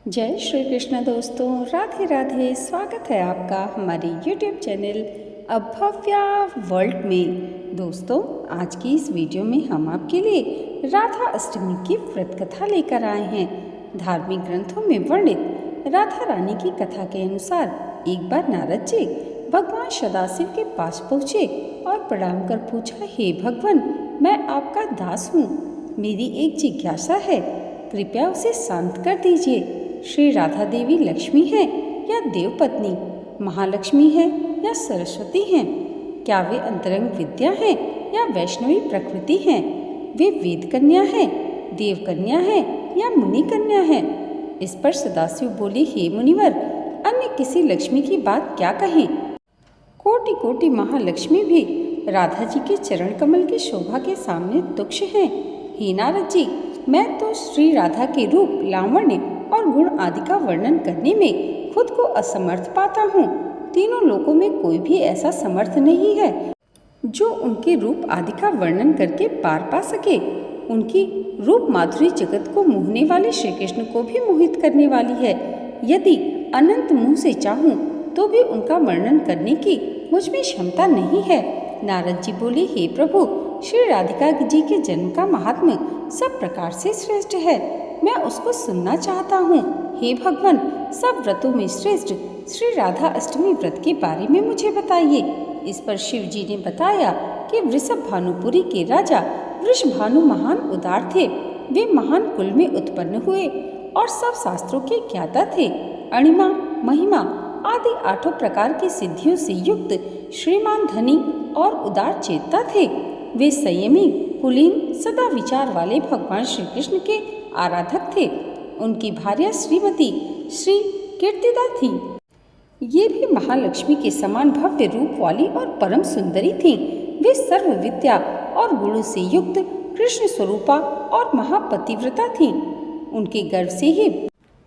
जय श्री कृष्ण दोस्तों, राधे राधे। स्वागत है आपका हमारे YouTube चैनल अभव्या वर्ल्ड में। दोस्तों, आज की इस वीडियो में हम आपके लिए राधा अष्टमी की व्रत कथा लेकर आए हैं। धार्मिक ग्रंथों में वर्णित राधा रानी की कथा के अनुसार एक बार नारद जी भगवान सदाशिव के पास पहुँचे और प्रणाम कर पूछा, हे भगवान, मैं आपका दास हूँ। मेरी एक जिज्ञासा है, कृपया उसे शांत कर दीजिए। श्री राधा देवी लक्ष्मी है या देवपत्नी, महालक्ष्मी है या सरस्वती हैं? क्या वे अंतरंग विद्या हैं या वैष्णवी प्रकृति हैं? वे वेद कन्या है, देव कन्या है या मुनि कन्या है? इस पर सदाशिव बोले, हे मुनिवर, अन्य किसी लक्ष्मी की बात क्या कहें? कोटि कोटि महालक्ष्मी भी राधा जी के चरण कमल की शोभा के सामने तुच्छ हैं। हे नारद जी, मैं तो श्री राधा के रूप, लावण्य और गुण आदि का वर्णन करने में खुद को असमर्थ पाता हूँ। तीनों लोकों में कोई भी ऐसा समर्थ नहीं है जो उनके रूप आदि का वर्णन करके पार पा सके। उनकी रूप माधुरी जगत को मोहने वाले श्री कृष्ण को भी मोहित करने वाली है। यदि अनंत मुँह से चाहूँ तो भी उनका वर्णन करने की मुझ में क्षमता नहीं है। नारद जी बोले, हे प्रभु, श्री राधिका जी के जन्म का महात्म्य सब प्रकार से श्रेष्ठ है, मैं उसको सुनना चाहता हूँ। हे भगवान, सब व्रतों में श्रेष्ठ श्री राधा अष्टमी व्रत के बारे में मुझे बताइए। इस पर शिव जी ने बताया कि वृषभ भानुपुरी के राजा वृषभानु महान उदार थे। वे महान कुल में उत्पन्न हुए और सब शास्त्रों के ज्ञाता थे। अणिमा, महिमा आदि 8 प्रकार की सिद्धियों से युक्त श्रीमान धनी और उदार चेता थे। वे संयमी, कुलीन, सदा विचार वाले भगवान श्री कृष्ण के आराधक थे। उनकी भार्या श्रीमती श्री कीर्तिदा थी। ये भी महालक्ष्मी के समान भव्य रूप वाली और परम सुंदरी थीं। वे सर्व विद्या और गुणों से युक्त कृष्ण स्वरूपा और महापतिव्रता थीं। उनके गर्भ से ही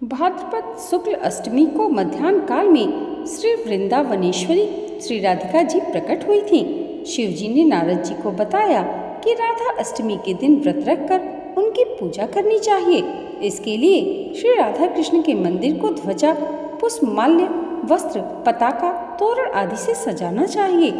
भाद्रपद शुक्ल अष्टमी को मध्याह्न काल में श्री वृंदावनेश्वरी श्री राधिका जी प्रकट हुई थीं। शिव जी ने नारद जी को बताया कि राधा अष्टमी के दिन व्रत रखकर उनकी पूजा करनी चाहिए। इसके लिए श्री राधा कृष्ण के मंदिर को ध्वजा, पुष्पमाल्य, वस्त्र, पताका, तोरण आदि से सजाना चाहिए।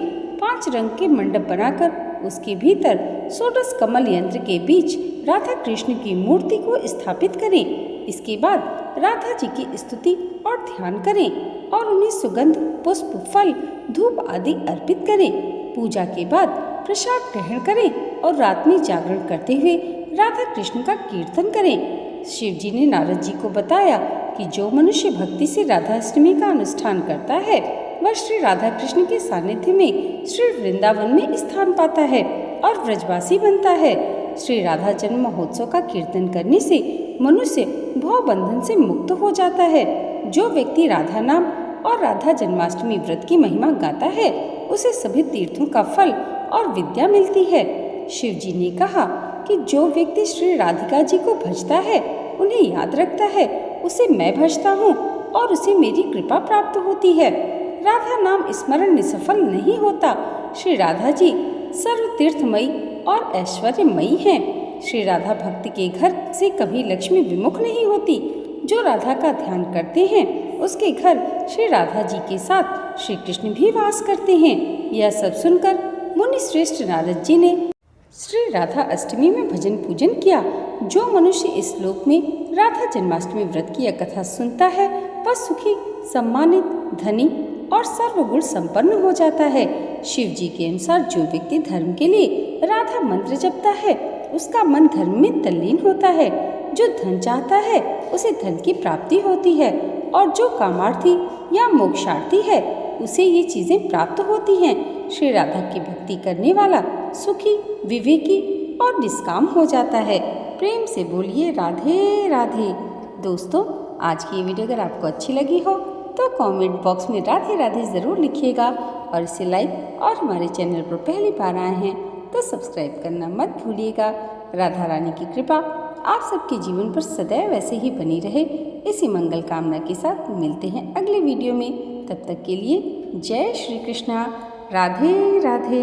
5 रंग के मंडप बनाकर उसके भीतर षोडश कमल यंत्र के बीच राधा कृष्ण की मूर्ति को स्थापित करें। इसके बाद राधा जी की स्तुति और ध्यान करें और उन्हें सुगंध, पुष्प, फल, धूप आदि अर्पित करें। पूजा के बाद प्रसाद ग्रहण करें और रात में जागरण करते हुए राधा कृष्ण का कीर्तन करें। शिव जी ने नारद जी को बताया कि जो मनुष्य भक्ति से राधा अष्टमी का अनुष्ठान करता है वह श्री राधा कृष्ण के सानिध्य में श्री वृंदावन में स्थान पाता है और व्रजवासी बनता है। श्री राधा जन्म महोत्सव का कीर्तन करने से मनुष्य भव बंधन से मुक्त हो जाता है। जो व्यक्ति राधा नाम और राधा जन्माष्टमी व्रत की महिमा गाता है उसे सभी तीर्थों का फल और विद्या मिलती है। शिव जी ने कहा कि जो व्यक्ति श्री राधिका जी को भजता है, उन्हें याद रखता है, उसे मैं भजता हूँ और उसे मेरी कृपा प्राप्त होती है। राधा नाम स्मरण निसफल नहीं होता। श्री राधा जी सर्व तीर्थमयी और ऐश्वर्यमयी हैं। श्री राधा भक्ति के घर से कभी लक्ष्मी विमुख नहीं होती। जो राधा का ध्यान करते हैं उसके घर श्री राधा जी के साथ श्री कृष्ण भी वास करते हैं। यह सब सुनकर मुनि श्रेष्ठ नारद जी ने श्री राधा अष्टमी में भजन पूजन किया। जो मनुष्य इस श्लोक में राधा जन्माष्टमी व्रत की यह कथा सुनता है वह सुखी, सम्मानित, धनी और सर्वगुण संपन्न हो जाता है। शिव जी के अनुसार जो व्यक्ति धर्म के लिए राधा मंत्र जपता है उसका मन धर्म में तल्लीन होता है। जो धन चाहता है उसे धन की प्राप्ति होती है और जो कामार्थी या मोक्षार्थी है उसे ये चीजें प्राप्त होती हैं। श्री राधा की भक्ति करने वाला सुखी, विवेकी और निष्काम हो जाता है। प्रेम से बोलिए राधे राधे। दोस्तों, आज की ये वीडियो अगर आपको अच्छी लगी हो तो कमेंट बॉक्स में राधे राधे ज़रूर लिखिएगा और इसे लाइक और हमारे चैनल पर पहली बार आए हैं तो सब्सक्राइब करना मत भूलिएगा। राधा रानी की कृपा आप सबके जीवन पर सदैव ऐसे ही बनी रहे, इसी मंगल कामना के साथ मिलते हैं अगले वीडियो में। तब तक के लिए जय श्री कृष्णा, राधे राधे।